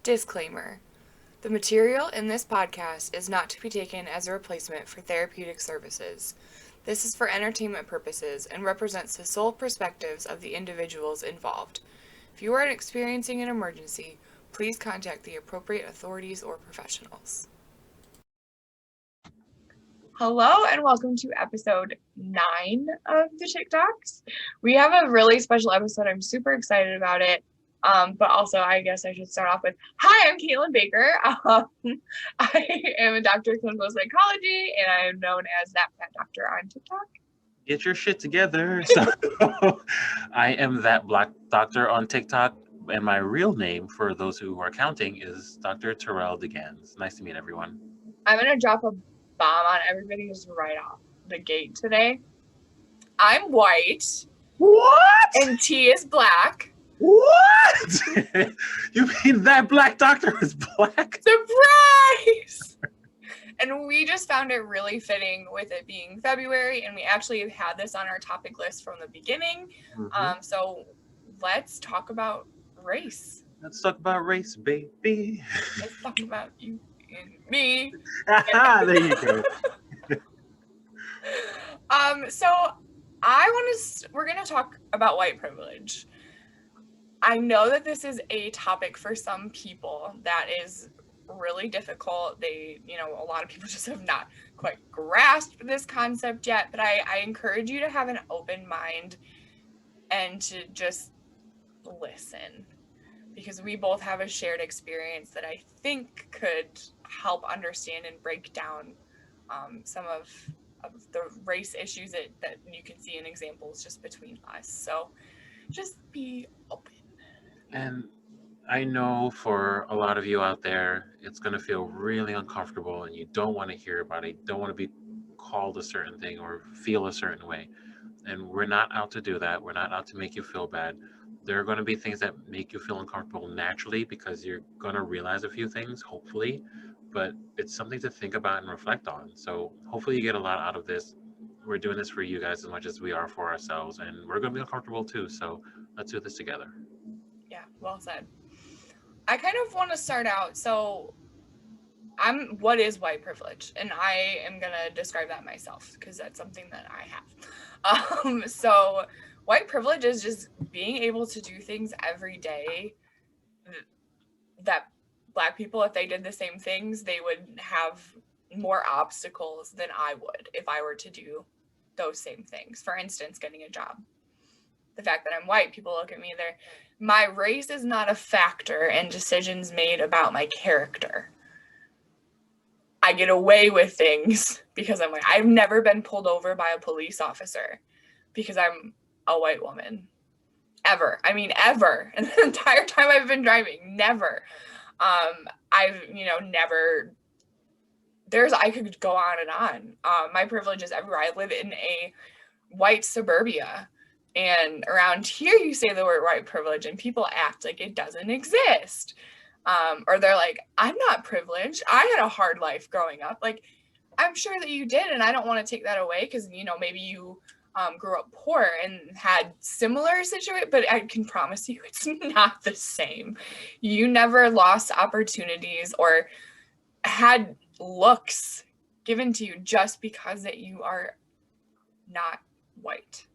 Disclaimer. The material in this podcast is not to be taken as a replacement for therapeutic services. This is for entertainment purposes and represents the sole perspectives of the individuals involved. If you are experiencing an emergency, please contact the appropriate authorities or professionals. Hello and welcome to episode 9 of TheTikDocs. We have a really special episode. I'm super excited about it. But also, I guess I should start off with, hi, I'm Caitlin Baker. I am a doctor of clinical psychology, and I am known as That Fat Doctor on TikTok. Get your shit together. So, I am That Black Doctor on TikTok, and my real name, for those who are counting, is Dr. Terrell DeGans. Nice to meet everyone. I'm going to drop a bomb on everybody just right off the gate today. I'm white. What? And T is black. What? You mean That Black Doctor is black? Surprise! And we just found it really fitting with it being February, and we actually had this on our topic list from the beginning. Mm-hmm. So let's talk about race. Let's talk about race, baby. Let's talk about you and me. There you go. So we're going to talk about white privilege. I know that this is a topic for some people that is really difficult. A lot of people just have not quite grasped this concept yet, but I encourage you to have an open mind and to just listen, because we both have a shared experience that I think could help understand and break down some of the race issues that you can see in examples just between us. So just be open. And I know for a lot of you out there, it's going to feel really uncomfortable and you don't want to hear about it. You don't want to be called a certain thing or feel a certain way. And we're not out to do that. We're not out to make you feel bad. There are going to be things that make you feel uncomfortable naturally because you're going to realize a few things, hopefully. But it's something to think about and reflect on. So hopefully you get a lot out of this. We're doing this for you guys as much as we are for ourselves. And we're going to be uncomfortable too. So let's do this together. Yeah, well said. I kind of want to start out. So what is white privilege? And I am going to describe that myself because that's something that I have. So white privilege is just being able to do things every day that Black people, if they did the same things, they would have more obstacles than I would if I were to do those same things. For instance, getting a job. The fact that I'm white, people look at me, my race is not a factor in decisions made about my character. I get away with things because I'm white. I've never been pulled over by a police officer because I'm a white woman. Ever. I mean, ever. And the entire time I've been driving, never. I've, never. I could go on and on. My privilege is everywhere. I live in a white suburbia. And around here, you say the word white privilege and people act like it doesn't exist. Or they're like, I'm not privileged. I had a hard life growing up. Like, I'm sure that you did. And I don't want to take that away because, maybe you grew up poor and had similar situations. But I can promise you it's not the same. You never lost opportunities or had looks given to you just because that you are not white.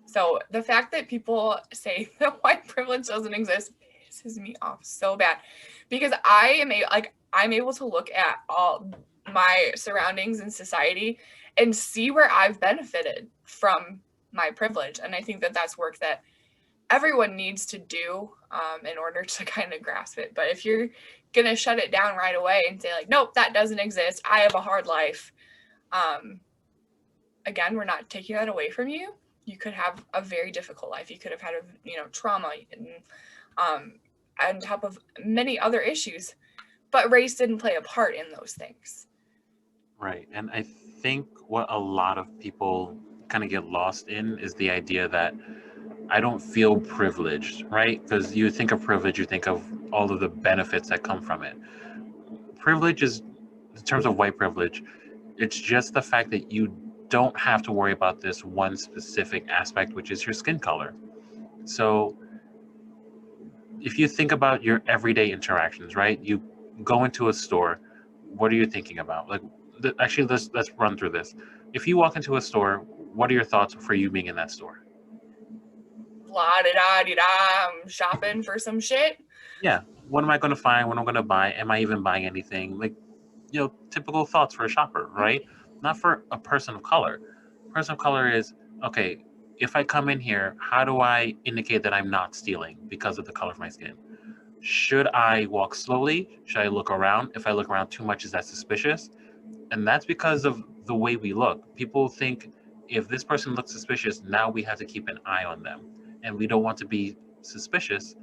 So the fact that people say that white privilege doesn't exist pisses me off so bad, because I'm able to look at all my surroundings in society and see where I've benefited from my privilege. And I think that that's work that everyone needs to do in order to kind of grasp it. But if you're going to shut it down right away and say like, nope, that doesn't exist, I have a hard life. Again, we're not taking that away from you. You could have a very difficult life. You could have had trauma and on top of many other issues, but race didn't play a part in those things. Right. And I think what a lot of people kind of get lost in is the idea that I don't feel privileged, right? Because you think of privilege, you think of all of the benefits that come from it. Privilege is, in terms of white privilege, it's just the fact that you don't have to worry about this one specific aspect, which is your skin color. So if you think about your everyday interactions, right? You go into a store, what are you thinking about? Like, actually, let's run through this. If you walk into a store, what are your thoughts for you being in that store? La da da da da. I'm shopping for some shit. Yeah, what am I going to find? What am I going to buy? Am I even buying anything? Like, typical thoughts for a shopper, right? Not for a person of color. Person of color is, okay, if I come in here, how do I indicate that I'm not stealing because of the color of my skin? Should I walk slowly? Should I look around? If I look around too much, is that suspicious? And that's because of the way we look. People think if this person looks suspicious, now we have to keep an eye on them. And we don't want to be suspicious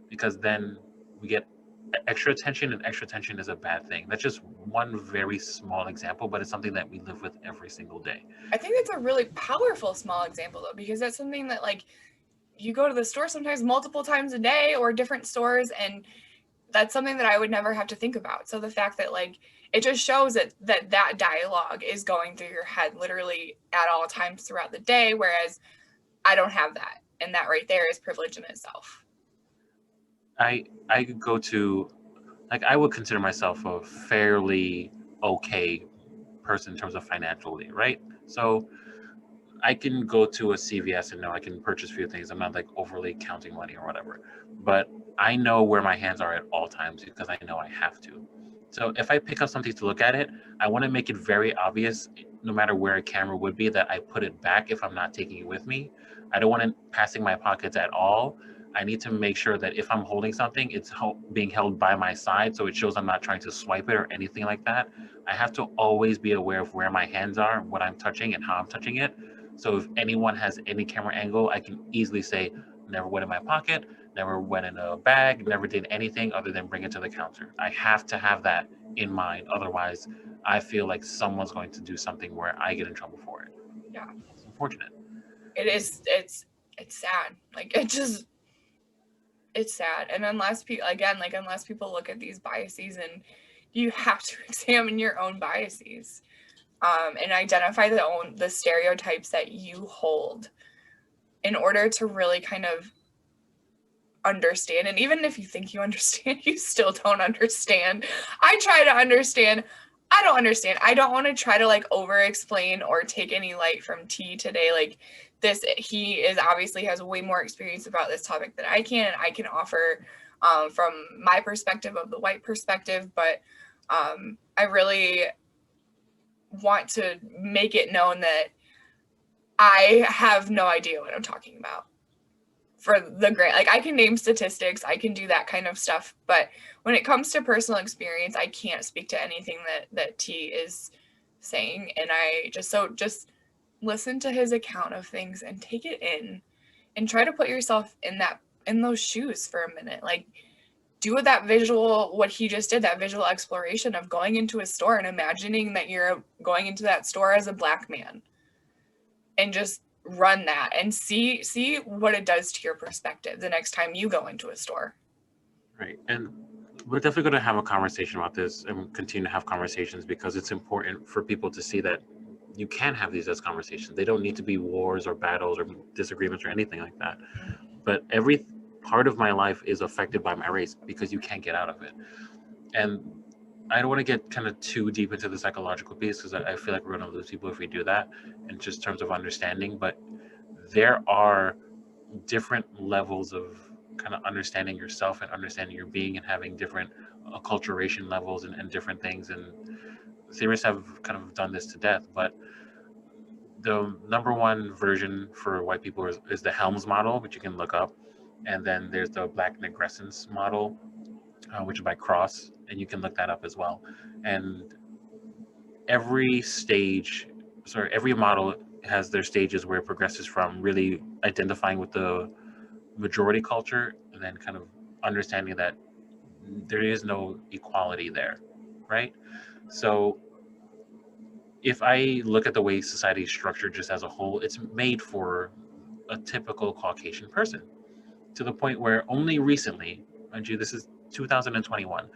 because then we get extra attention, and extra attention is a bad thing. That's just one very small example, but it's something that we live with every single day. I think that's a really powerful small example though, because that's something that like you go to the store sometimes multiple times a day or different stores, and that's something that I would never have to think about. So the fact that like it just shows that dialogue is going through your head literally at all times throughout the day, whereas I don't have that, and that right there is privilege in itself. I could go to, like, I would consider myself a fairly okay person in terms of financially, right? So I can go to a CVS and know I can purchase a few things. I'm not like overly counting money or whatever, but I know where my hands are at all times because I know I have to. So if I pick up something to look at it, I want to make it very obvious, no matter where a camera would be, that I put it back if I'm not taking it with me. I don't want it passing my pockets at all. I need to make sure that if I'm holding something, it's being held by my side so it shows I'm not trying to swipe it or anything like that. I have to always be aware of where my hands are, what I'm touching, and how I'm touching it. So if anyone has any camera angle, I can easily say, never went in my pocket, never went in a bag, never did anything other than bring it to the counter. I have to have that in mind. Otherwise, I feel like someone's going to do something where I get in trouble for it. Yeah. It's unfortunate. It is it's sad. Like it's sad. And unless people again, like unless people look at these biases, and you have to examine your own biases. And identify the stereotypes that you hold in order to really kind of understand. And even if you think you understand, you still don't understand. I try to understand. I don't understand. I don't want to try to like over explain or take any light from T today. Like this, he is obviously has way more experience about this topic than I can. And I can offer from my perspective of the white perspective, but I really want to make it known that I have no idea what I'm talking about for the grant. Like I can name statistics, I can do that kind of stuff, but when it comes to personal experience, I can't speak to anything that T is saying. And I just listen to his account of things and take it in and try to put yourself in those shoes for a minute. Like do what he just did, that visual exploration of going into a store and imagining that you're going into that store as a Black man, and just run that and see what it does to your perspective the next time you go into a store. Right. And we're definitely going to have a conversation about this and continue to have conversations because it's important for people to see that you can have these as conversations. They don't need to be wars or battles or disagreements or anything like that. But every part of my life is affected by my race because you can't get out of it. And I don't want to get kind of too deep into the psychological piece because I feel like we're going to lose people if we do that in just terms of understanding. But there are different levels of kind of understanding yourself and understanding your being and having different acculturation levels and different things. And theorists have kind of done this to death. But the number one version for white people is the Helms model, which you can look up. And then there's the Black Negrescence model, which is by Cross, and you can look that up as well. And every stage, every model has their stages where it progresses from really identifying with the majority culture and then kind of understanding that there is no equality there, right? So if I look at the way society is structured just as a whole, it's made for a typical Caucasian person to the point where only recently, mind you, this is 2021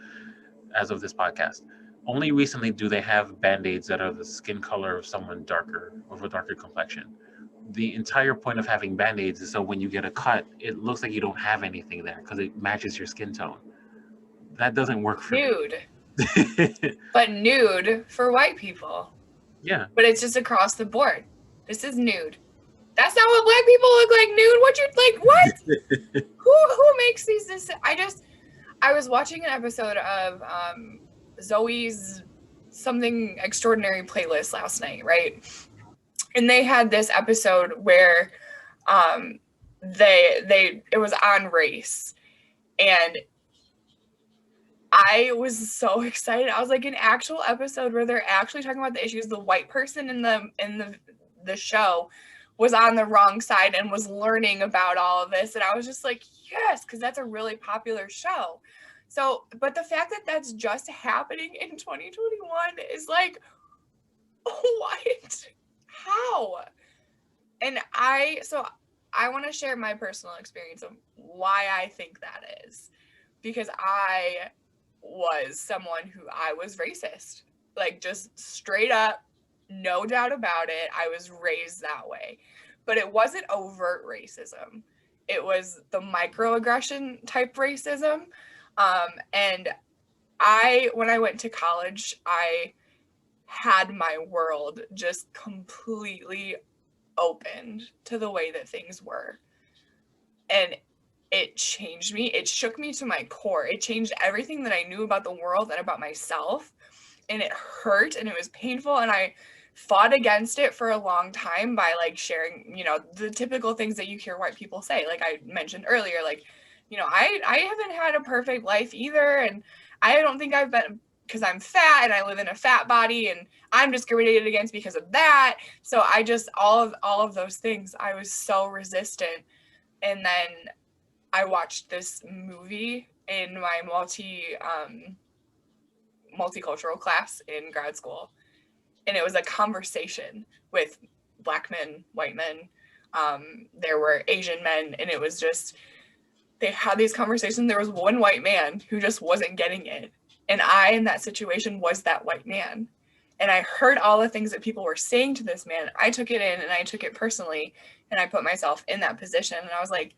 as of this podcast, only recently do they have band-aids that are the skin color of someone darker, of a darker complexion. the entire point of having band-aids is so when you get a cut, it looks like you don't have anything there because it matches your skin tone. That doesn't work for me. Nude. But nude for white people. Yeah. But it's just across the board. This is nude. That's not what black people look like, nude. What you like? What? Who makes these decisions? I was watching an episode of Zoe's something extraordinary playlist last night, right? And they had this episode where it was on race, and I was so excited. I was like, an actual episode where they're actually talking about the issues. The white person in the show was on the wrong side and was learning about all of this, and I was just like, yes, because that's a really popular show. So, but the fact that that's just happening in 2021 is like, what? How? And I want to share my personal experience of why I think that is, because I was someone who I was racist, like just straight up, no doubt about it. I was raised that way, but it wasn't overt racism. It was the microaggression type racism. And when I went to college, I had my world just completely opened to the way that things were. And it changed me. It shook me to my core. It changed everything that I knew about the world and about myself. And it hurt and it was painful. And I fought against it for a long time by like sharing, the typical things that you hear white people say. Like I mentioned earlier, like, I haven't had a perfect life either. And I don't think I've been, because I'm fat and I live in a fat body and I'm discriminated against because of that. So I just, all of those things, I was so resistant. And then I watched this movie in my multicultural class in grad school, and it was a conversation with Black men, white men. There were Asian men, and it was just, they had these conversations. There was one white man who just wasn't getting it, and I, in that situation, was that white man. And I heard all the things that people were saying to this man. I took it in, and I took it personally, and I put myself in that position, and I was like,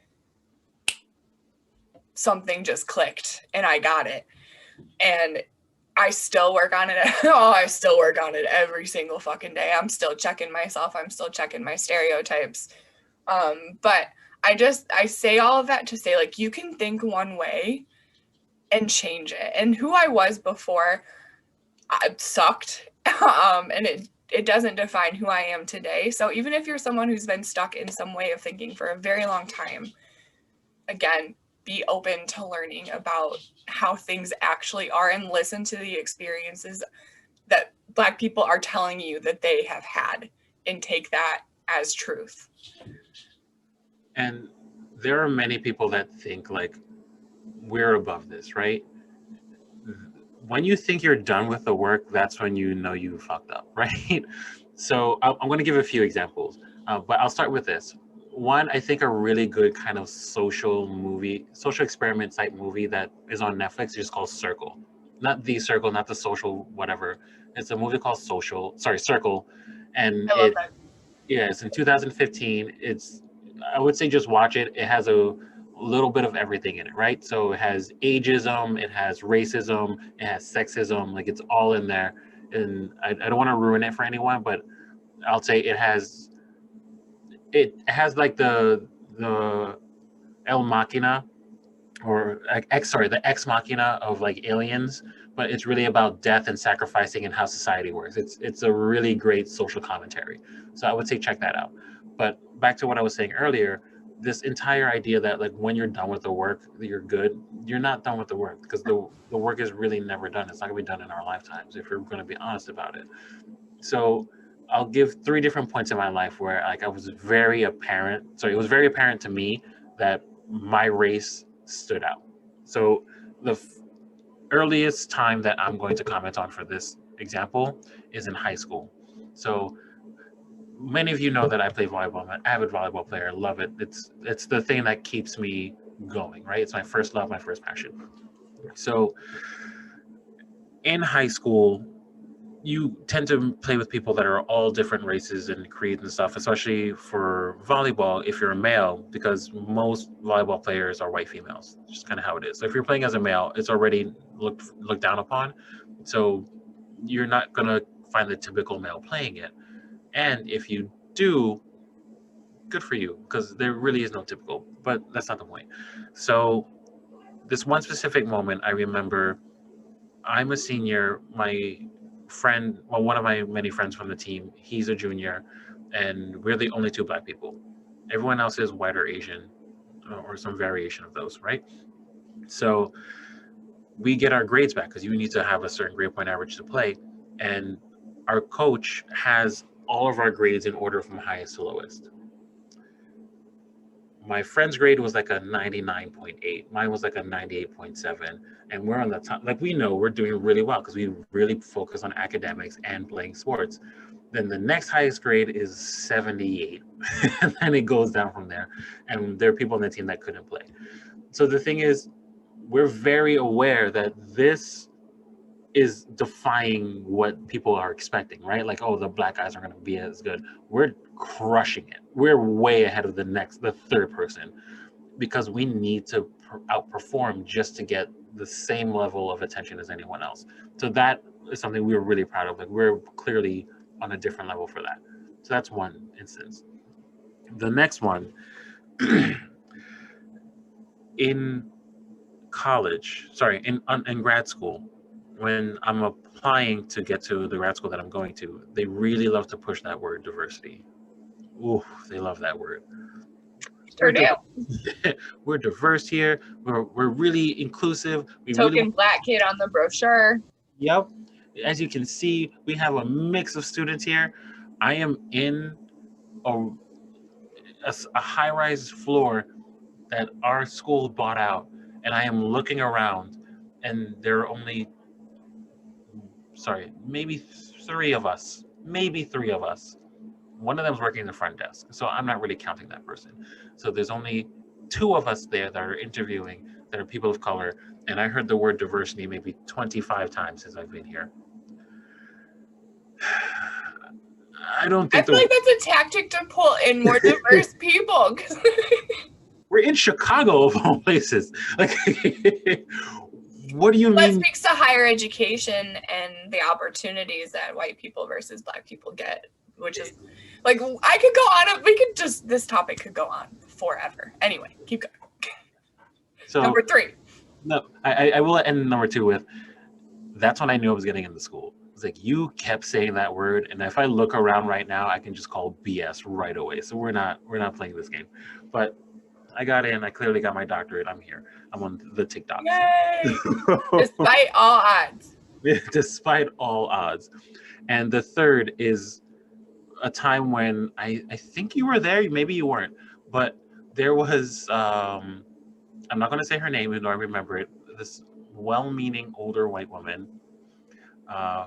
something just clicked and I got it. And I still work on it. I still work on it every single fucking day. I'm still checking myself. I'm still checking my stereotypes. But I say all of that to say, like, you can think one way and change it. And who I was before, I sucked. And it doesn't define who I am today. So even if you're someone who's been stuck in some way of thinking for a very long time, again, be open to learning about how things actually are and listen to the experiences that Black people are telling you that they have had and take that as truth. And there are many people that think like we're above this, right? When you think you're done with the work, that's when you know you fucked up, right? So I'm going to give a few examples, but I'll start with this. One, I think a really good kind of social experiment type movie that is on Netflix is called Circle. Not The Circle, not the social whatever. It's a movie called Circle. And I love that. it's in 2015. I would say just watch it. It has a little bit of everything in it, right? So it has ageism, it has racism, it has sexism, like it's all in there. And I don't want to ruin it for anyone, but I'll say it has like the El Machina or the ex machina of like aliens, but it's really about death and sacrificing and how society works. It's a really great social commentary. So I would say check that out. But back to what I was saying earlier, this entire idea that like when you're done with the work, you're good. You're not done with the work because the work is really never done. It's not gonna be done in our lifetimes if we're gonna be honest about it. So I'll give three different points in my life where like it was very apparent to me that my race stood out. So the earliest time that I'm going to comment on for this example is in high school. So many of you know that I play volleyball. I'm an avid volleyball player. I love it. It's the thing that keeps me going, right? It's my first love, my first passion. So in high school, you tend to play with people that are all different races and creeds and stuff, especially for volleyball if you're a male, because most volleyball players are white females. It's just kind of how it is. So if you're playing as a male, it's already looked down upon. So you're not gonna find the typical male playing it. And if you do, good for you, because there really is no typical. But that's not the point. So this one specific moment, I remember I'm a senior. My friend, well, one of my many friends from the team, he's a junior, and we're the only two black people. Everyone else is white or Asian, or some variation of those, right? So we get our grades back because you need to have a certain grade point average to play, and our coach has all of our grades in order from highest to lowest. My friend's grade was like a 99.8. Mine was like a 98.7. And we're on the top. Like, we know we're doing really well because we really focus on academics and playing sports. Then the next highest grade is 78. And then it goes down from there. And there are people on the team that couldn't play. So the thing is, we're very aware that this is defying what people are expecting, right? Like, oh, the black guys aren't going to be as good. We're crushing it. We're way ahead of the third person, because we need to outperform just to get the same level of attention as anyone else. So that is something we were really proud of. Like, we're clearly on a different level for that. So that's one instance. The next one, in in grad school, when I'm applying to get to the grad school that I'm going to, they really love to push that word diversity. Ooh, they love that word. Sure do. We're diverse here. We're really inclusive. Token black kid on the brochure. Yep. As you can see, we have a mix of students here. I am in a, a high-rise floor that our school bought out, and I am looking around, and there are only, maybe three of us. Maybe three of us. One of them is working the front desk, so I'm not really counting that person. So there's only two of us there that are interviewing that are people of color, and I heard the word diversity maybe 25 times since I've been here. I don't think I feel like that's a tactic to pull in more diverse people. We're in Chicago of all places. Like, what do you mean? That speaks to higher education and the opportunities that white people versus black people get, which is like, I could go on. This topic could go on forever. Anyway, keep going. So number 3. No, I will end number 2 with, that's when I knew I was getting into school. It's like, you kept saying that word, and if I look around right now, I can just call BS right away. So we're not playing this game. But I got in. I clearly got my doctorate. I'm here. I'm on the TikDocs. Yay! Despite all odds. Despite all odds. And the third is a time when I think you were there. Maybe you weren't. But there was, I'm not going to say her name, even though I remember it, this well-meaning older white woman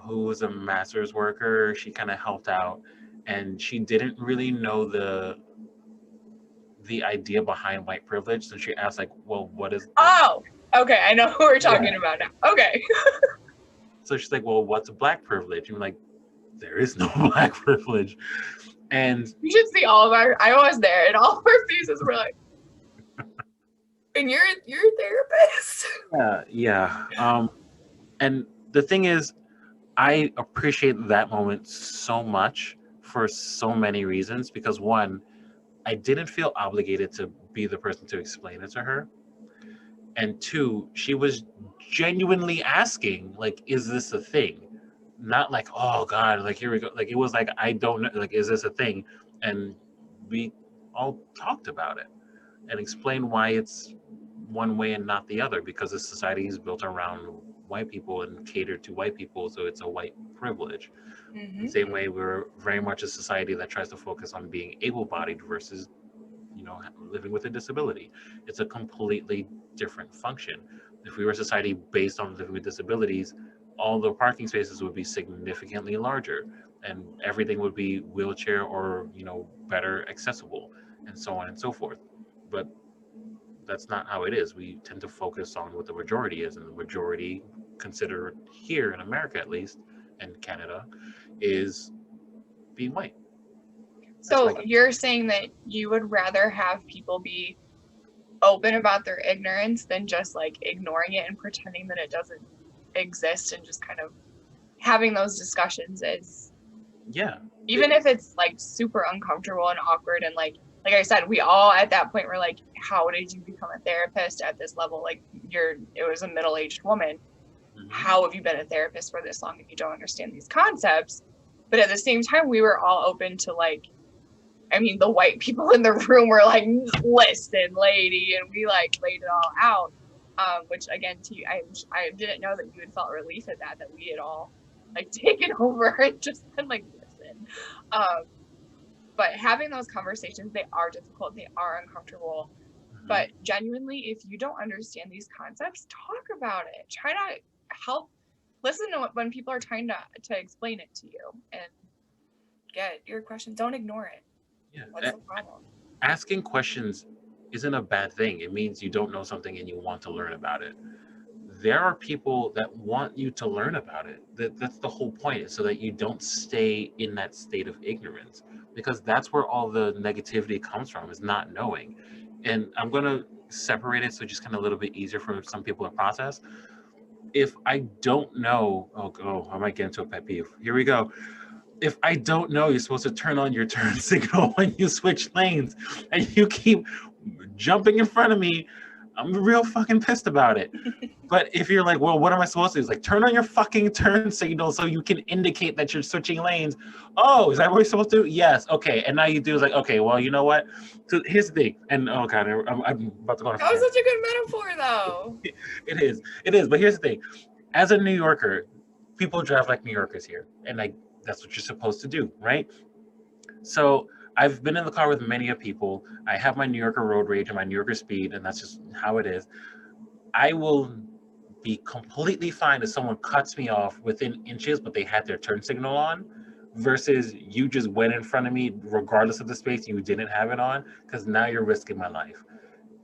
who was a master's worker. She kind of helped out, and she didn't really know the idea behind white privilege. So she asked, like, well, what is... Oh, okay. I know who we're talking about now. Okay. So she's like, well, what's black privilege? And we're like, there is no black privilege. And you should see I was there, and all of our faces were like, and you're a therapist. Yeah. And the thing is, I appreciate that moment so much for so many reasons, because one, I didn't feel obligated to be the person to explain it to her. And two, she was genuinely asking, like, is this a thing? Not like, oh God, like, here we go. Like, it was like, I don't know, like, is this a thing? And we all talked about it and explained why it's one way and not the other, because the society is built around white people and catered to white people, so it's a white privilege. Mm-hmm. The same way we're very much a society that tries to focus on being able-bodied versus, living with a disability. It's a completely different function. If we were a society based on living with disabilities, all the parking spaces would be significantly larger, and everything would be wheelchair or better accessible, and so on and so forth. But that's not how it is. We tend to focus on what the majority is, and the majority, considered here in America at least, and Canada is being white. That's So like, you're saying that you would rather have people be open about their ignorance than just like ignoring it and pretending that it doesn't exist and just kind of having those discussions is, yeah, even if it's like super uncomfortable and awkward, and like I said, we all at that point were like, how did you become a therapist at this level? Like it was a middle-aged woman. hmm How have you been a therapist for this long if you don't understand these concepts? But at the same time, we were all open to like, I mean, the white people in the room were like, listen, lady, and we like laid it all out. Which again, to you, I didn't know that you had felt relief at that we had all like taken over and just been like, listen. Um, but having those conversations, they are difficult, they are uncomfortable. hmm But genuinely, if you don't understand these concepts, talk about it. Try to help listen to when people are trying to explain it to you and get your questions. Don't ignore it. What's yeah. the problem? Asking questions isn't a bad thing. It means you don't know something and you want to learn about it. There are people that want you to learn about it. That's the whole point, so that you don't stay in that state of ignorance, because that's where all the negativity comes from, is not knowing. And I'm going to separate it so just kind of a little bit easier for some people to process. If I don't know, I might get into a pet peeve. Here we go. If I don't know you're supposed to turn on your turn signal when you switch lanes and you keep jumping in front of me, I'm real fucking pissed about it. But if you're like, well, what am I supposed to do? It's like, turn on your fucking turn signal so you can indicate that you're switching lanes. Oh, is that what you're supposed to do? Yes. Okay. And now you do is like, okay, well, you know what? So here's the thing. And oh god, I'm about to go on a That was tangent. such a good metaphor, though. It is. It is. But here's the thing. As a New Yorker, people drive like New Yorkers here, and like that's what you're supposed to do, right? So I've been in the car with many of people. I have my New Yorker road rage and my New Yorker speed, and that's just how it is. I will be completely fine if someone cuts me off within inches, but they had their turn signal on, versus you just went in front of me regardless of the space, you didn't have it on, because now you're risking my life.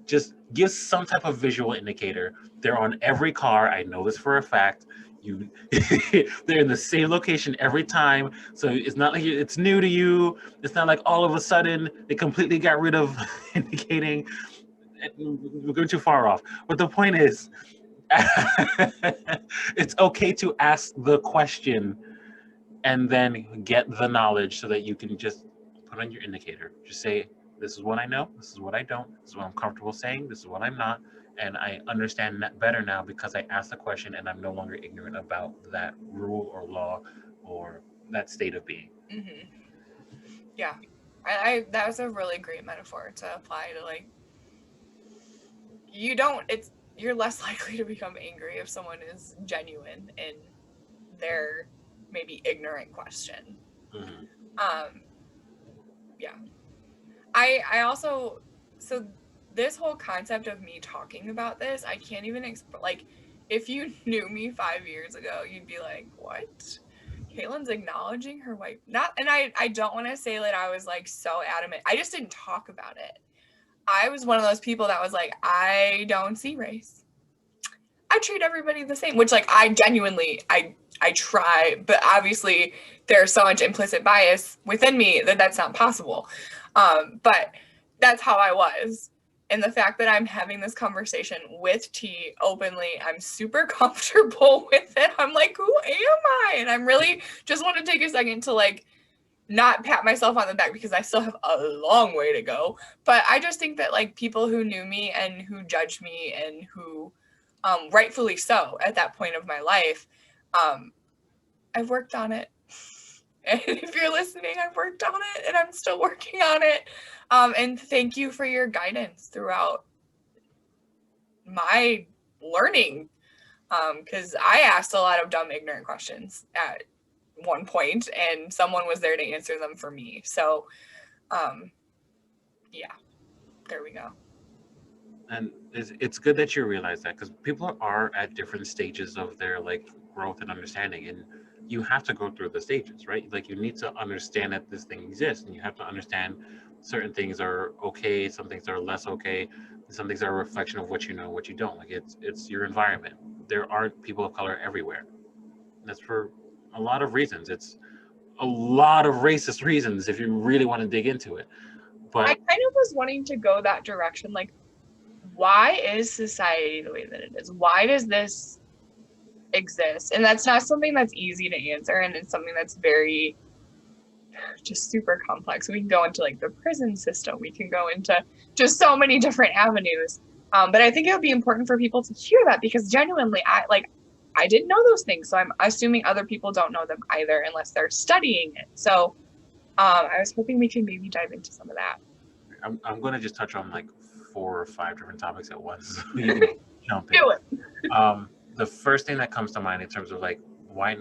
Just give some type of visual indicator. They're on every car. I know this for a fact. You, they're in the same location every time, so it's not like it's new to you. It's not like all of a sudden they completely got rid of indicating. We're going too far off. But the point is, it's okay to ask the question and then get the knowledge so that you can just put on your indicator. Just say, this is what I know, this is what I don't, this is what I'm comfortable saying, this is what I'm not. And I understand that better now because I asked the question and I'm no longer ignorant about that rule or law or that state of being. Mm-hmm. Yeah. I that was a really great metaphor to apply to like, you're less likely to become angry if someone is genuine in their maybe ignorant question. Mm-hmm. Um, yeah. I also, so this whole concept of me talking about this, I can't even like, if you knew me 5 years ago, you'd be like, what? Caitlin's acknowledging her white, not, and I don't want to say that I was like so adamant. I just didn't talk about it. I was one of those people that was like, I don't see race. I treat everybody the same, which like I genuinely, I try, but obviously there's so much implicit bias within me that that's not possible. But that's how I was. And the fact that I'm having this conversation with T openly, I'm super comfortable with it. I'm like, who am I? And I'm really just want to take a second to like not pat myself on the back because I still have a long way to go. But I just think that like people who knew me and who judged me and who rightfully so at that point of my life, I've worked on it. And if you're listening, I've worked on it and I'm still working on it. And thank you for your guidance throughout my learning. Because I asked a lot of dumb, ignorant questions at one point, and someone was there to answer them for me. So, yeah, there we go. And it's good that you realize that, because people are at different stages of their like growth and understanding, and you have to go through the stages, right? Like you need to understand that this thing exists, and you have to understand certain things are okay, some things are less okay, some things are a reflection of what you know, what you don't. Like it's your environment. There are people of color everywhere. That's for a lot of reasons. It's a lot of racist reasons if you really want to dig into it. I But kind of was wanting to go that direction. Like, why is society the way that it is? Why does this exist? And that's not something that's easy to answer. And it's something that's very just super complex. We can go into like the prison system. We can go into just so many different avenues. But I think it would be important for people to hear that because genuinely, I didn't know those things, so I'm assuming other people don't know them either unless they're studying it. So I was hoping we could maybe dive into some of that. I'm going to just touch on like 4 or 5 different topics at once. So you can jump in. Do it. The first thing that comes to mind in terms of like why.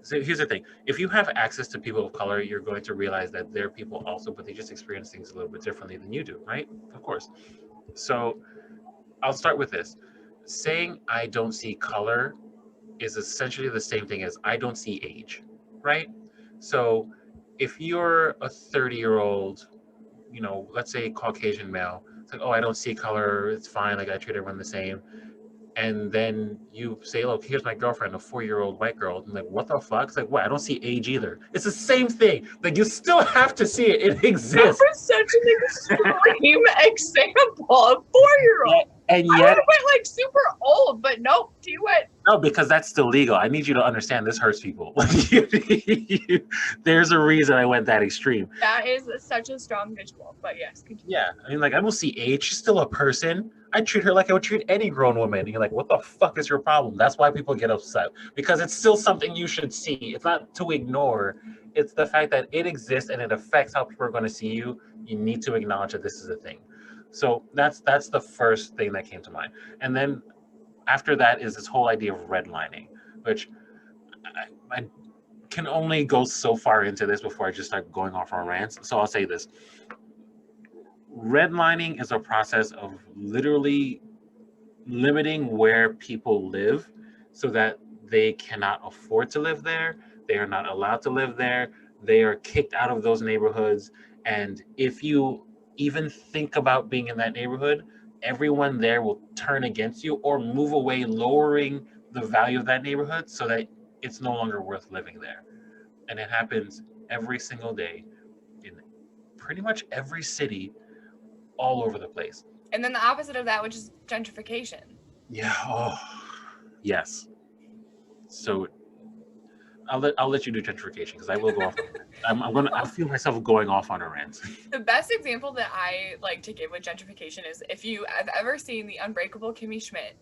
So here's the thing: if you have access to people of color, you're going to realize that they're people also, but they just experience things a little bit differently than you do, right? Of course. So I'll start with this: saying I don't see color is essentially the same thing as I don't see age, right? So if you're a 30-year-old, let's say Caucasian male, it's like, oh, I don't see color, it's fine, like I treat everyone the same. And then you say, look, here's my girlfriend, a 4-year-old white girl. I'm like, what the fuck? It's like, what? I don't see age either. It's the same thing. Like, you still have to see it. It That exists. was such an extreme example of 4-year-old. And I would yet, have went like super old, but nope. Do you went? no, because that's still legal. I need you to understand this hurts people. There's a reason I went that extreme. That is such a strong visual. But yes, continue. Yeah, I mean, like, I don't see age. She's still a person. I treat her like I would treat any grown woman. And you're like, what the fuck is your problem? That's why people get upset, because it's still something you should see. It's not to ignore. It's the fact that it exists and it affects how people are going to see you. You need to acknowledge that this is a thing. So that's the first thing that came to mind. And then after that is this whole idea of redlining, which I can only go so far into this before I just start going off on rants. So I'll say this: redlining is a process of literally limiting where people live so that they cannot afford to live there. They are not allowed to live there. They are kicked out of those neighborhoods. And if you even think about being in that neighborhood, everyone there will turn against you or move away, lowering the value of that neighborhood so that it's no longer worth living there. And it happens every single day in pretty much every city all over the place. And then the opposite of that, which is gentrification. Yeah. Oh, yes. So I'll let you do gentrification because I will go off. I feel myself going off on a rant. The best example that I like to give with gentrification is if you have ever seen The Unbreakable Kimmy Schmidt,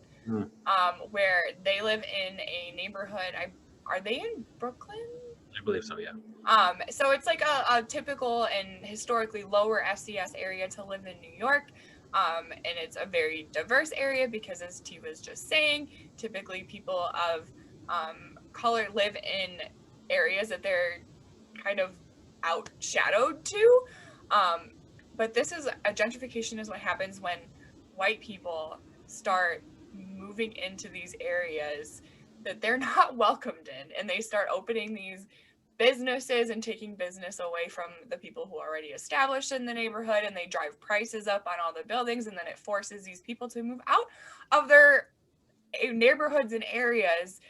where they live in a neighborhood. Are they in Brooklyn? I believe so, yeah. So it's like a typical and historically lower FCS area to live in New York. And it's a very diverse area because, as T was just saying, typically people of color live in areas that they're kind of outshadowed to. But this is a gentrification is what happens when white people start moving into these areas that they're not welcomed in, and they start opening these businesses and taking business away from the people who are already established in the neighborhood, and they drive prices up on all the buildings, and then it forces these people to move out of their neighborhoods and areas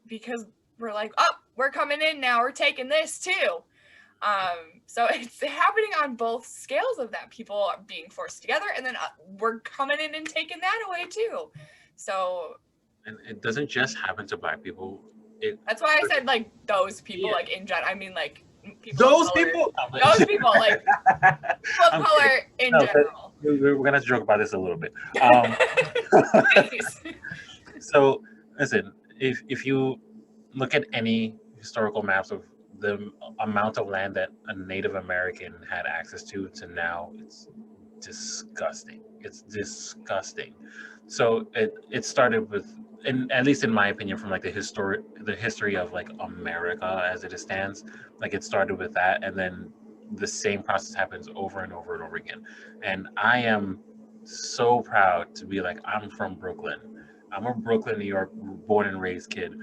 because we're like, oh, we're coming in now, we're taking this too. So it's happening on both scales of that. People are being forced together, and then we're coming in and taking that away too. So, and it doesn't just happen to Black people. That's why I said like those people, like in general. I mean like people. Those people. Those people, like people of color in general. We're gonna joke about this a little bit. So listen, if you look at any historical maps of the amount of land that a Native American had access to now, it's disgusting. It's disgusting. So it started with, and at least in my opinion, from like the history of like America as it stands, like it started with that, and then the same process happens over and over and over again. And I am so proud to be like, I'm from Brooklyn. I'm a Brooklyn, New York, born and raised kid.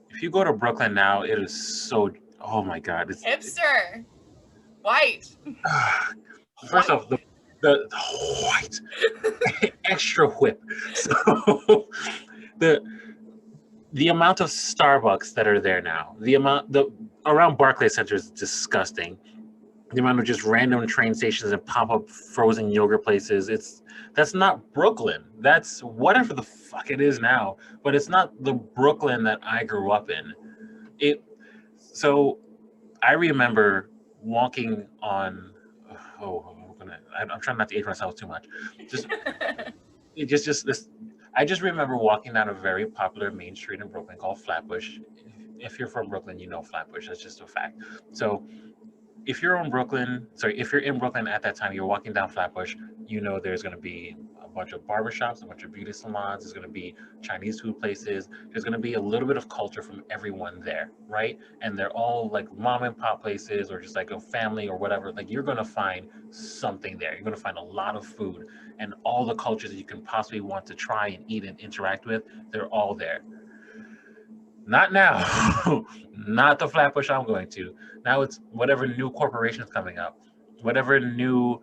If you go to Brooklyn now, it is so, oh my God. It's hipster. White. First off, the white extra whip. So the amount of Starbucks that are there now, the around Barclays Center is disgusting. The amount of just random train stations and pop up frozen yogurt places. That's not Brooklyn. That's whatever the fuck it is now. But it's not the Brooklyn that I grew up in. It so I remember walking on. Oh, I'm trying not to age myself too much. Just it just this. I just remember walking down a very popular main street in Brooklyn called Flatbush. If you're from Brooklyn, you know Flatbush. That's just a fact. So if you're in Brooklyn at that time, you're walking down Flatbush, you know there's going to be a bunch of barbershops, a bunch of beauty salons, there's going to be Chinese food places, there's going to be a little bit of culture from everyone there, right? And they're all like mom and pop places or just like a family or whatever. Like you're going to find something there. You're going to find a lot of food and all the cultures that you can possibly want to try and eat and interact with, they're all there. Not now. Not the Flatbush I'm going to. Now it's whatever new corporation is coming up, whatever new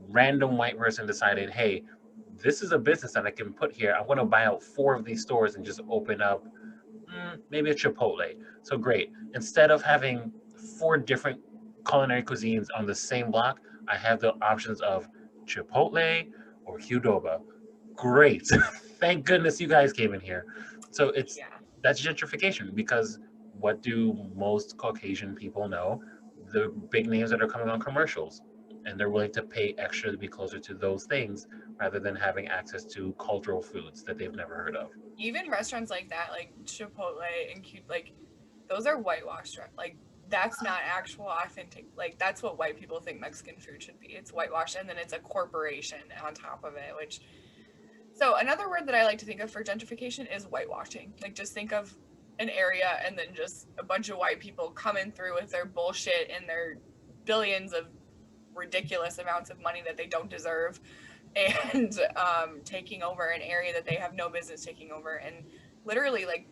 random white person decided, hey, this is a business that I can put here. I'm going to buy out four of these stores and just open up maybe a Chipotle. So great. Instead of having four different culinary cuisines on the same block, I have the options of Chipotle or Qdoba. Great. Thank goodness you guys came in here. So Yeah. that's gentrification because what do most Caucasian people know? The big names that are coming on commercials. And they're willing to pay extra to be closer to those things rather than having access to cultural foods that they've never heard of. Even restaurants like that, like Chipotle and cute, like those are whitewashed. Like that's not actual authentic. Like that's what white people think Mexican food should be. It's whitewashed, and then it's a corporation on top of it. Which so another word that I like to think of for gentrification is whitewashing. Like just think of an area and then just a bunch of white people coming through with their bullshit and their billions of ridiculous amounts of money that they don't deserve and taking over an area that they have no business taking over. And literally, like,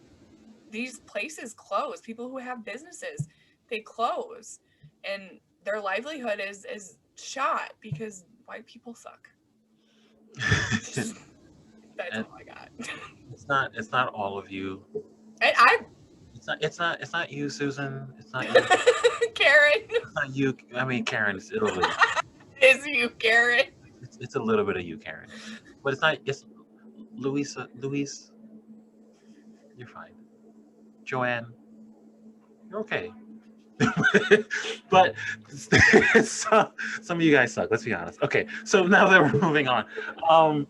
these places close. People who have businesses, they close, and their livelihood is shot because white people suck. That's And all I got. it's not all of you. And I, It's not you, Susan. It's not you. Karen, It's not you. I mean, Karen. It's Italy. is you, Karen. It's a little bit of you, Karen. But it's not. It's Louisa. Louise, you're fine. Joanne, you're okay. But some of you guys suck. Let's be honest. Okay, so now that we're moving on, um,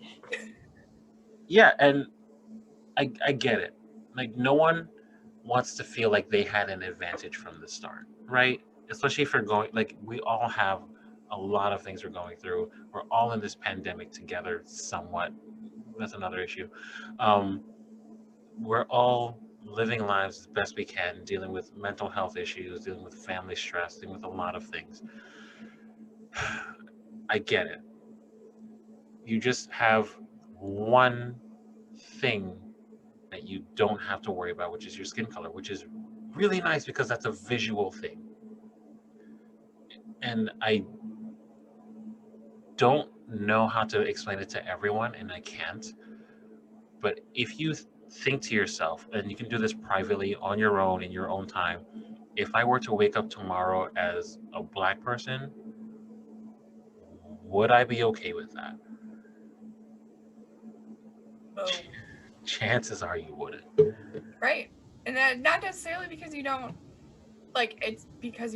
yeah, and I get it. Like no one wants to feel like they had an advantage from the start, right? Especially if you're going like we all have a lot of things we're going through. We're all in this pandemic together, somewhat. That's another issue. Um, we're all living lives as best we can, dealing with mental health issues, dealing with family stress, dealing with a lot of things. I get it. You just have one thing that you don't have to worry about, which is your skin color, which is really nice because that's a visual thing. And I don't know how to explain it to everyone, and I can't. But if you think to yourself, and you can do this privately on your own in your own time, if I were to wake up tomorrow as a black person, would I be okay with that? Boom. Chances are you wouldn't. Right. And that not necessarily because you don't like it's because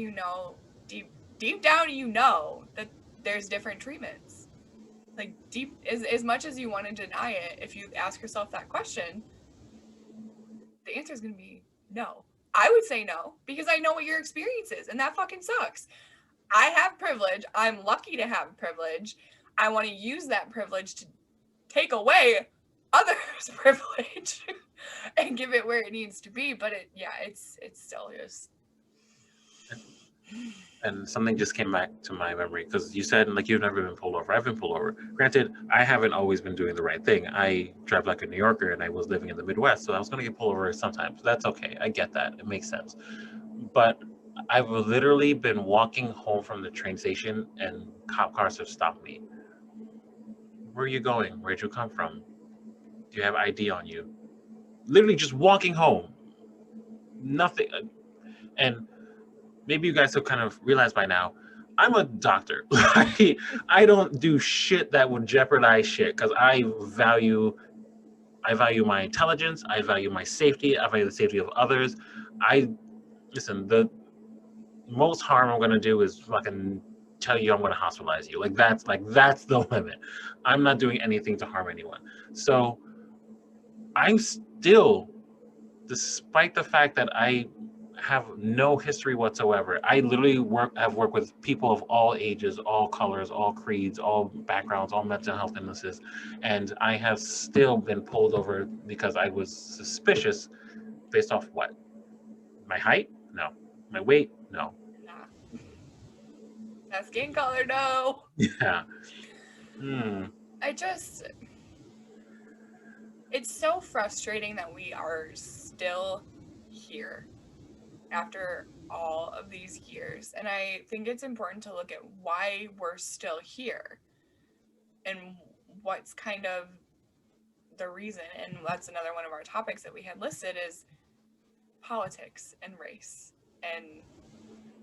deep down you know that there's different treatments. Like deep as much as you want to deny it, if you ask yourself that question, the answer is going to be no. I would say no because I know what your experience is, and that fucking sucks. I have privilege. I'm lucky to have privilege. I want to use that privilege to take away others' privilege and give it where it needs to be. But it's still just. And something just came back to my memory because you said like you've never been pulled over. I've been pulled over. Granted, I haven't always been doing the right thing. I drive like a New Yorker and I was living in the Midwest, so I was going to get pulled over sometimes. That's okay. I get that. It makes sense. But I've literally been walking home from the train station and cop cars have stopped me. Where are you going? Where'd you come from? Do you have ID on you? literally just walking home, nothing. And maybe you guys have kind of realized by now, I'm a doctor. I don't do shit that would jeopardize shit because I value my intelligence, I value my safety, I value the safety of others. I listen, the most harm I'm gonna do is fucking tell you I'm gonna hospitalize you. That's the limit. I'm not doing anything to harm anyone. So I'm still, despite the fact that I have no history whatsoever, I literally have worked with people of all ages, all colors, all creeds, all backgrounds, all mental health illnesses, and I have still been pulled over because I was suspicious based off what? My height? No. My weight? No. Nah, that skin color, no. Yeah. Hmm. I just, it's so frustrating that we are still here after all of these years. And I think it's important to look at why we're still here and what's kind of the reason. And that's another one of our topics that we had listed is politics and race. And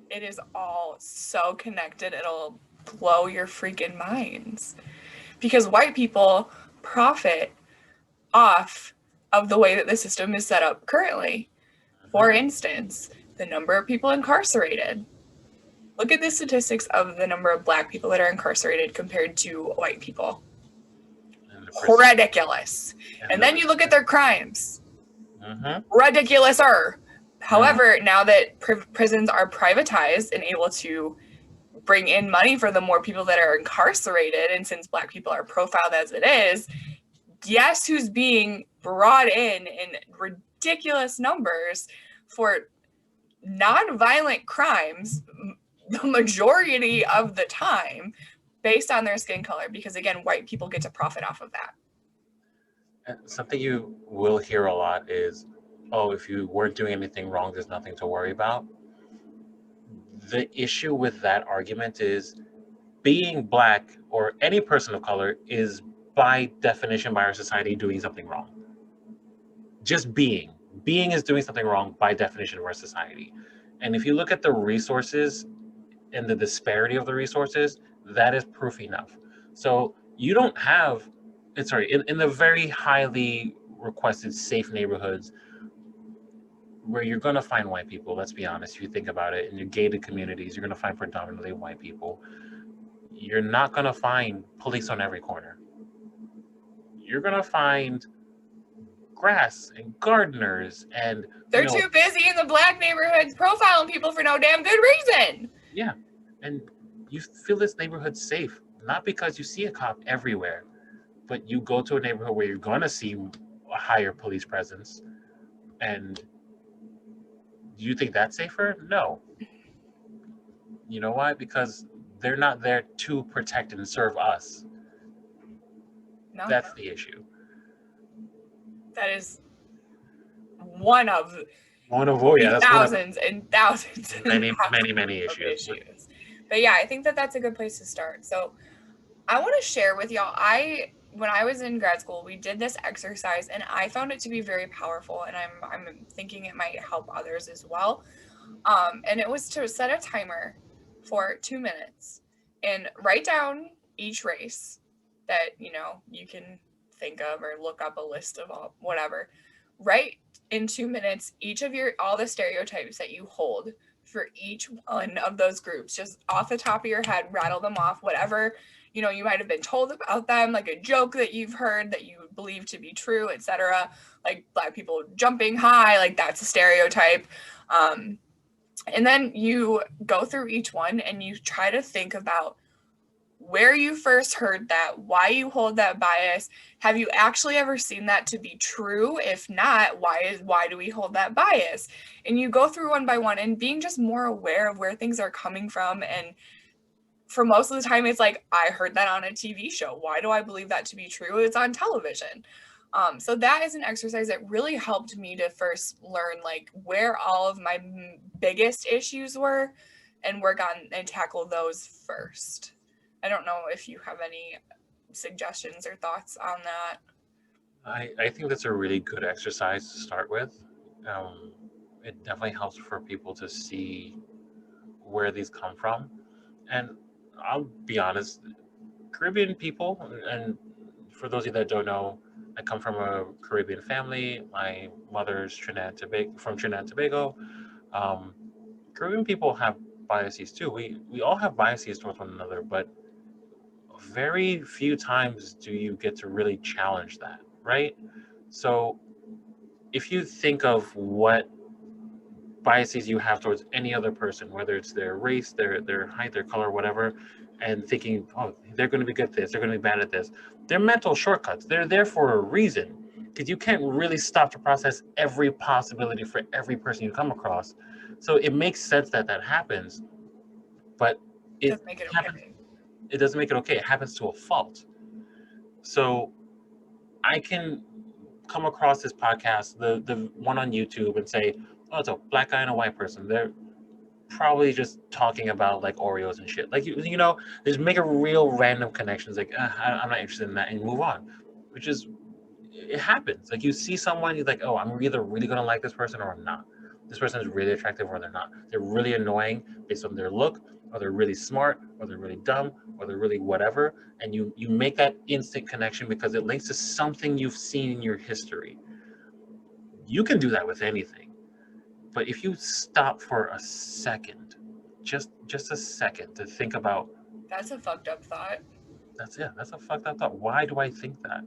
it is all so connected, it'll blow your freaking minds. Because white people profit off of the way that the system is set up currently. For instance, the number of people incarcerated. Look at the statistics of the number of black people that are incarcerated compared to white people. Ridiculous. And then you look at their crimes. Ridiculous-er. However, now that prisons are privatized and able to bring in money for the more people that are incarcerated, and since black people are profiled as it is, guess who's being brought in ridiculous numbers for non-violent crimes the majority of the time based on their skin color, because again, white people get to profit off of that. Something you will hear a lot is, oh, if you weren't doing anything wrong, there's nothing to worry about. The issue with that argument is being black or any person of color is by definition by our society doing something wrong. Just being is doing something wrong by definition of our society. And if you look at the resources and the disparity of the resources, that is proof enough. So you don't have, in the very highly requested safe neighborhoods where you're going to find white people, let's be honest, if you think about it, in your gated communities, you're going to find predominantly white people. You're not going to find police on every corner. You're going to find grass and gardeners, and they're too busy in the black neighborhoods profiling people for no damn good reason. Yeah, and you feel this neighborhood safe, not because you see a cop everywhere, but you go to a neighborhood where you're going to see a higher police presence, and do you think that's safer? No. You know why? Because they're not there to protect and serve us. No. That's the issue. That is one of thousands and thousands many issues. But yeah, I think that that's a good place to start. So I want to share with y'all, when I was in grad school, we did this exercise and I found it to be very powerful, and I'm thinking it might help others as well. And it was to set a timer for 2 minutes and write down each race that, you can think of, or look up a list of all, whatever. Write in 2 minutes all the stereotypes that you hold for each one of those groups, just off the top of your head, rattle them off, whatever you might have been told about them, like a joke that you've heard that you believe to be true, etc. Like black people jumping high, like that's a stereotype. And then you go through each one and you try to think about where you first heard that, why you hold that bias. Have you actually ever seen that to be true? If not, why do we hold that bias? And you go through one by one, and being just more aware of where things are coming from. And for most of the time, it's like, I heard that on a TV show. Why do I believe that to be true? It's on television. So that is an exercise that really helped me to first learn like where all of my biggest issues were and work on and tackle those first. I don't know if you have any suggestions or thoughts on that. I think that's a really good exercise to start with. Um, it definitely helps for people to see where these come from. And I'll be honest, Caribbean people, and for those of you that don't know, I come from a Caribbean family. My mother's from Trinidad and Tobago. Um, Caribbean people have biases too. We all have biases towards one another, but very few times do you get to really challenge that, right? So if you think of what biases you have towards any other person, whether it's their race, their height, their color, whatever, and thinking, oh, they're going to be good at this, they're going to be bad at this. They're mental shortcuts. They're there for a reason because you can't really stop to process every possibility for every person you come across. So it makes sense that that happens, but it Doesn't make it happens. okay. It doesn't make it okay. It happens to a fault. So I can come across this podcast, the one on YouTube, and say, oh, it's a black guy and a white person. They're probably just talking about like Oreos and shit. Like you know, just make a real random connections. Like I'm not interested in that, and move on. Which is it happens. Like you see someone, you're like, oh, I'm either really gonna like this person or I'm not. This person is really attractive or they're not. They're really annoying based on their look, or they're really smart, or they're really dumb, or they're really whatever. And you make that instant connection because it links to something you've seen in your history. You can do that with anything. But if you stop for a second, just a second to think about That's a fucked up thought. that's a fucked up thought. Why do I think that?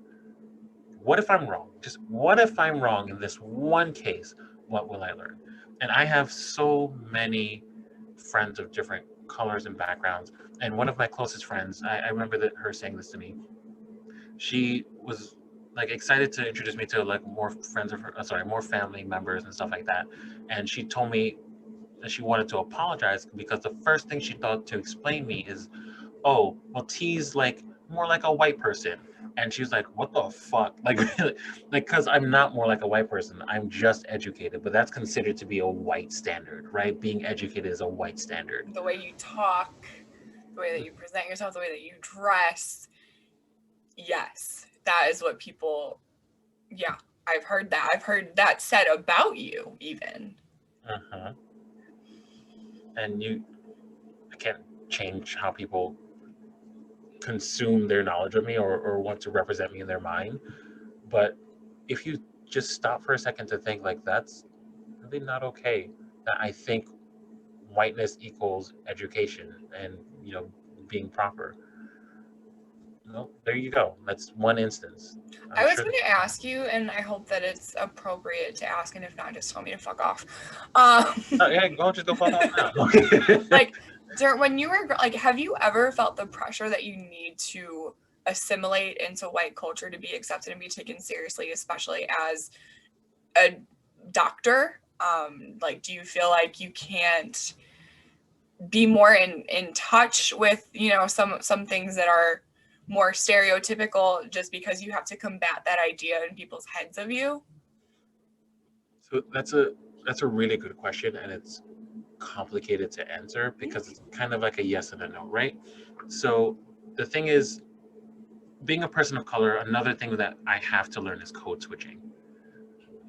What if I'm wrong? Just what if I'm wrong in this one case? What will I learn? And I have so many friends of different colors and backgrounds. And one of my closest friends, I remember that her saying this to me. She was like excited to introduce me to like more friends of her, sorry, more family members and stuff like that. And she told me that she wanted to apologize because the first thing she thought to explain me is, oh, well, T's like more like a white person. And she was like, what the fuck? Like, like, because I'm not more like a white person. I'm just educated, but that's considered to be a white standard, right? Being educated is a white standard. The way you talk, the way that you present yourself, the way that you dress. Yes, that is what people, yeah, I've heard that. I've heard that said about you, even. Uh-huh. And I can't change how people consume their knowledge of me or want to represent me in their mind. But if you just stop for a second to think like that's really not okay, that I think whiteness equals education and being proper. Well, there you go. That's one instance. I'm I was sure going that. to ask you, and I hope that it's appropriate to ask, and if not, just tell me to fuck off. Oh, yeah, just go fuck off now. Like, when you were like, have you ever felt the pressure that you need to assimilate into white culture to be accepted and be taken seriously, especially as a doctor? Like, do you feel like you can't be more in touch with some things that are more stereotypical just because you have to combat that idea in people's heads of you? So that's a really good question, and it's complicated to answer because it's kind of like a yes and a no, right? So the thing is, being a person of color, another thing that I have to learn is code switching.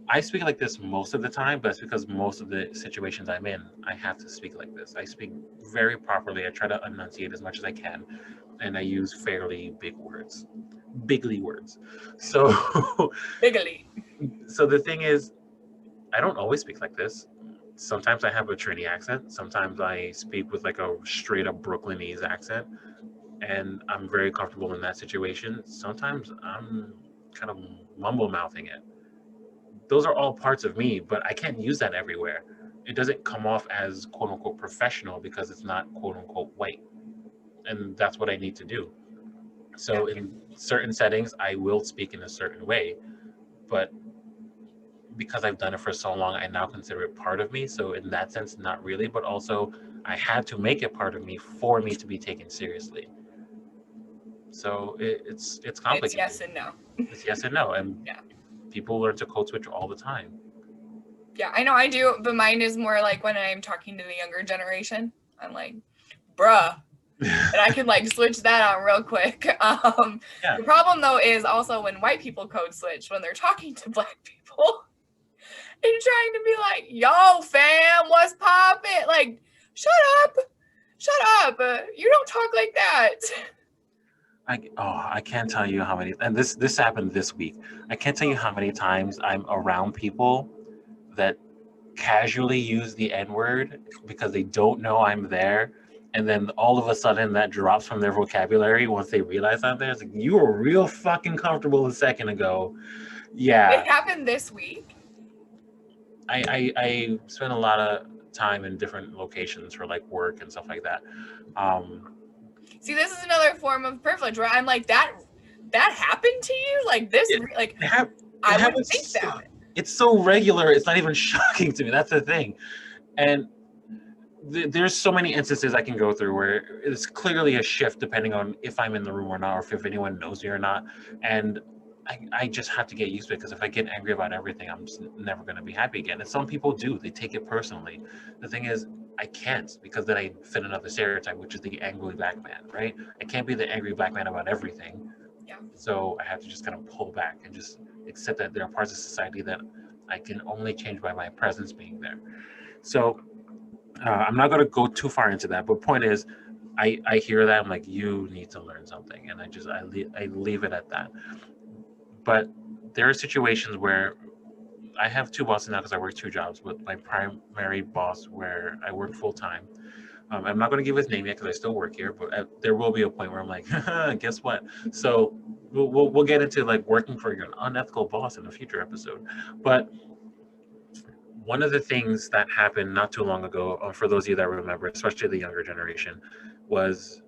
I speak like this most of the time, but it's because most of the situations I'm in, I have to speak like this. I speak very properly. I try to enunciate as much as I can, and I use fairly bigly words. So, Bigly. so the thing is, I don't always speak like this. Sometimes I have a Trini accent. Sometimes I speak with like a straight up Brooklynese accent, and I'm very comfortable in that situation. Sometimes I'm kind of mumble mouthing it. Those are all parts of me, but I can't use that everywhere. It doesn't come off as quote unquote professional because it's not quote unquote white. And that's what I need to do. Yeah. So in certain settings, I will speak in a certain way, but because I've done it for so long, I now consider it part of me. So in that sense, not really, but also I had to make it part of me for me to be taken seriously. So it's It's complicated. yes and no. It's yes and no, and Yeah. people learn to code switch all the time. Yeah, I know I do, but mine is more like when I'm talking to the younger generation. I'm like, bruh. And I can like switch that on real quick. Yeah. The problem though is also when white people code switch when they're talking to black people and trying to be like, "Yo, fam, what's poppin'?" Like, shut up, shut up. You don't talk like that. I can't tell you how many, and this happened this week. I can't tell you how many times I'm around people that casually use the N word because they don't know I'm there, and then all of a sudden that drops from their vocabulary once they realize I'm there. It's like, you were real fucking comfortable a second ago. Yeah, It happened this week. I spend a lot of time in different locations for like work and stuff like that. Um, See, this is another form of privilege where I'm like, that happened to you? Like this, it, like it, hap- it I wouldn't happens. think that. It's so regular. It's not even shocking to me. That's the thing, and there's so many instances I can go through where it's clearly a shift depending on if I'm in the room or not, or if anyone knows me or not. And I just have to get used to it because if I get angry about everything, I'm just never going to be happy again. And some people do, they take it personally. The thing is, I can't because then I fit another stereotype, which is the angry black man, right? I can't be the angry black man about everything. Yeah. So I have to just kind of pull back and just accept that there are parts of society that I can only change by my presence being there. So I'm not going to go too far into that, but point is, I hear that I'm like, you need to learn something, and I leave it at that. But there are situations where I have two bosses now because I work two jobs. But my primary boss, where I work full time, I'm not going to give his name yet because I still work here. But there will be a point where I'm like, guess what? So we'll get into like working for your unethical boss in a future episode. But one of the things that happened not too long ago, for those of you that remember, especially the younger generation, was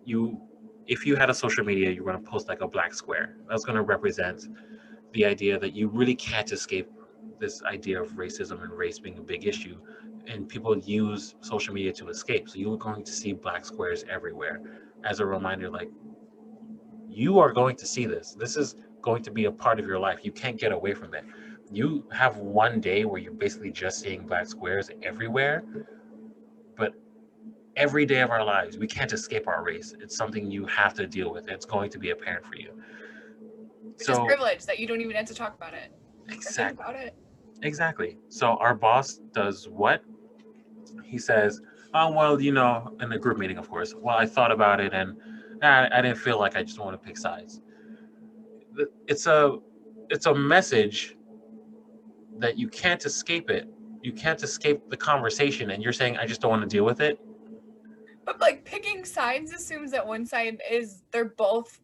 you, if you had a social media, you were going to post like a black square. That's going to represent the idea that you really can't escape this idea of racism and race being a big issue. And people use social media to escape. So you're going to see black squares everywhere as a reminder, like, you are going to see this. This is going to be a part of your life. You can't get away from it. You have one day where you're basically just seeing black squares everywhere, but every day of our lives, we can't escape our race. It's something you have to deal with. It's going to be apparent for you. Which is So, privilege that you don't even have to talk about it or think exactly. about it. Exactly. So, our boss does what? He says, oh, well, in a group meeting, of course. Well, I thought about it and I didn't feel like I just want to pick sides. It's a, it's a message that you can't escape it. You can't escape the conversation, and you're saying, I just don't want to deal with it. But like picking sides assumes that one side is they're both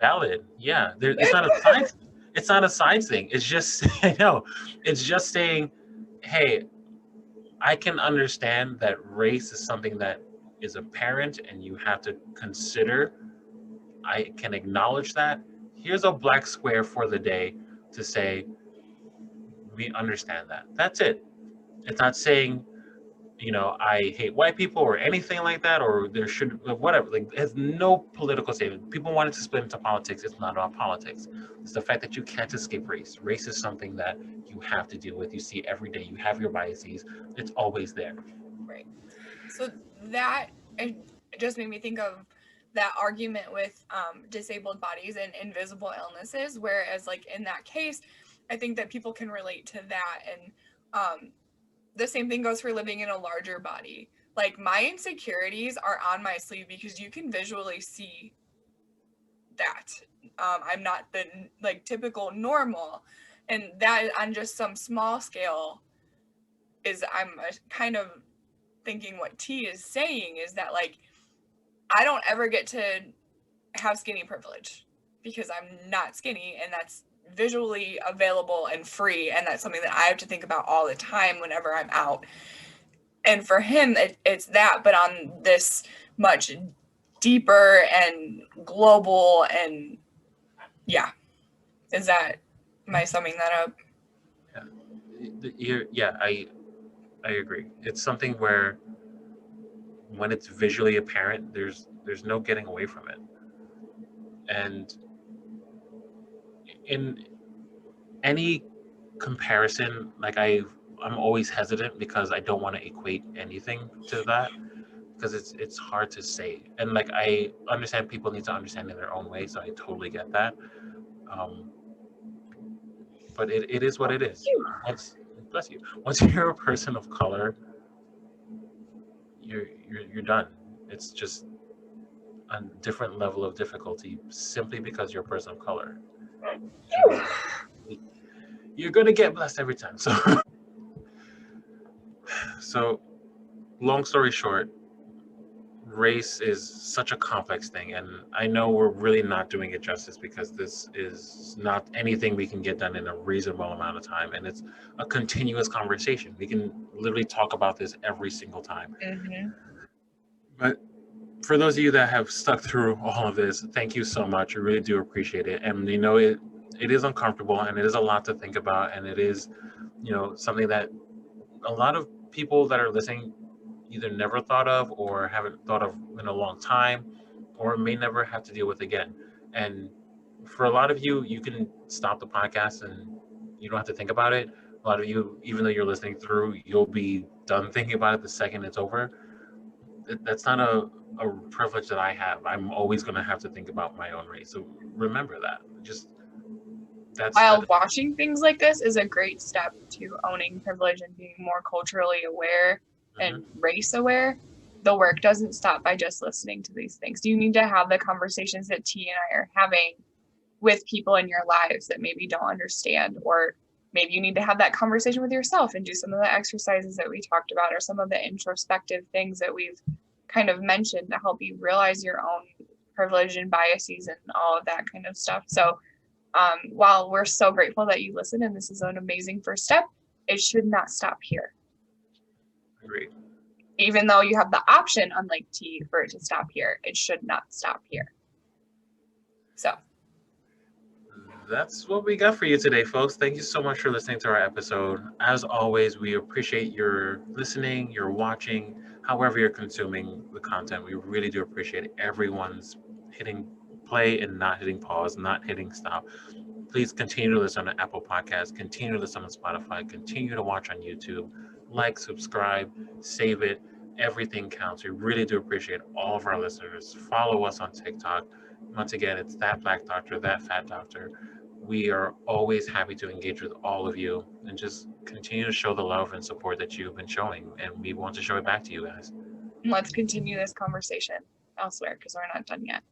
Valid. Yeah. It's not a side. It's not a side thing. It's just, I know. It's just saying, hey, I can understand that race is something that is apparent and you have to consider. I can acknowledge that. Here's a black square for the day to say, we understand that. That's it. It's not saying, I hate white people or anything like that, or there should, whatever. Like, it has no political statement. People want it to split into politics. It's not about politics. It's the fact that you can't escape race. Race is something that you have to deal with. You see every day. You have your biases. It's always there. right. So that it just made me think of that argument with disabled bodies and invisible illnesses. Whereas, like in that case, I think that people can relate to that, and the same thing goes for living in a larger body. Like my insecurities are on my sleeve because you can visually see that. I'm not the like typical normal, and that on just some small scale is I'm kind of thinking what T is saying is that like I don't ever get to have skinny privilege because I'm not skinny, and that's visually available and free, and that's something that I have to think about all the time whenever I'm out. And for him, it's that, but on this much deeper and global, and yeah, is that, am I summing that up? Yeah, I agree. It's something where when it's visually apparent, there's no getting away from it. And in any comparison, like I'm always hesitant because I don't want to equate anything to that. because it's hard to say. And like I understand people need to understand in their own way, so I totally get that. Um, but it is what it is. Once bless you. Once you're a person of color, you're done. It's just a different level of difficulty simply because you're a person of color. And you're gonna get blessed every time. So so long story short, race is such a complex thing, and I know we're really not doing it justice because this is not anything we can get done in a reasonable amount of time, and it's a continuous conversation. We can literally talk about this every single time. Mm-hmm. But for those of you that have stuck through all of this, thank you so much. I really do appreciate it. And it is uncomfortable and it is a lot to think about, and it is, something that a lot of people that are listening either never thought of or haven't thought of in a long time or may never have to deal with again. And for a lot of you, you can stop the podcast and you don't have to think about it. A lot of you, even though you're listening through, you'll be done thinking about it the second it's over. That's not a privilege that I have. I'm always going to have to think about my own race. So remember that. Just that. While watching things like this is a great step to owning privilege and being more culturally aware and Mhm. race aware, the work doesn't stop by just listening to these things. You need to have the conversations that T and I are having with people in your lives that maybe don't understand, or maybe you need to have that conversation with yourself and do some of the exercises that we talked about, or some of the introspective things that we've kind of mentioned to help you realize your own privilege and biases and all of that kind of stuff. So while we're so grateful that you listen and this is an amazing first step, it should not stop here. Agreed. Even though you have the option, unlike T, for it to stop here, it should not stop here. So That's what we got for you today, folks. Thank you so much for listening to our episode. As always, we appreciate your listening, your watching, however you're consuming the content. We really do appreciate everyone's hitting play and not hitting pause, not hitting stop. Please continue to listen on Apple Podcasts, continue to listen on Spotify, continue to watch on YouTube, like, subscribe, save it. Everything counts. We really do appreciate all of our listeners. Follow us on TikTok. Once again, it's That Black Doctor, That Fat Doctor. We are always happy to engage with all of you and just continue to show the love and support that you've been showing. And we want to show it back to you guys. let's continue this conversation elsewhere because we're not done yet.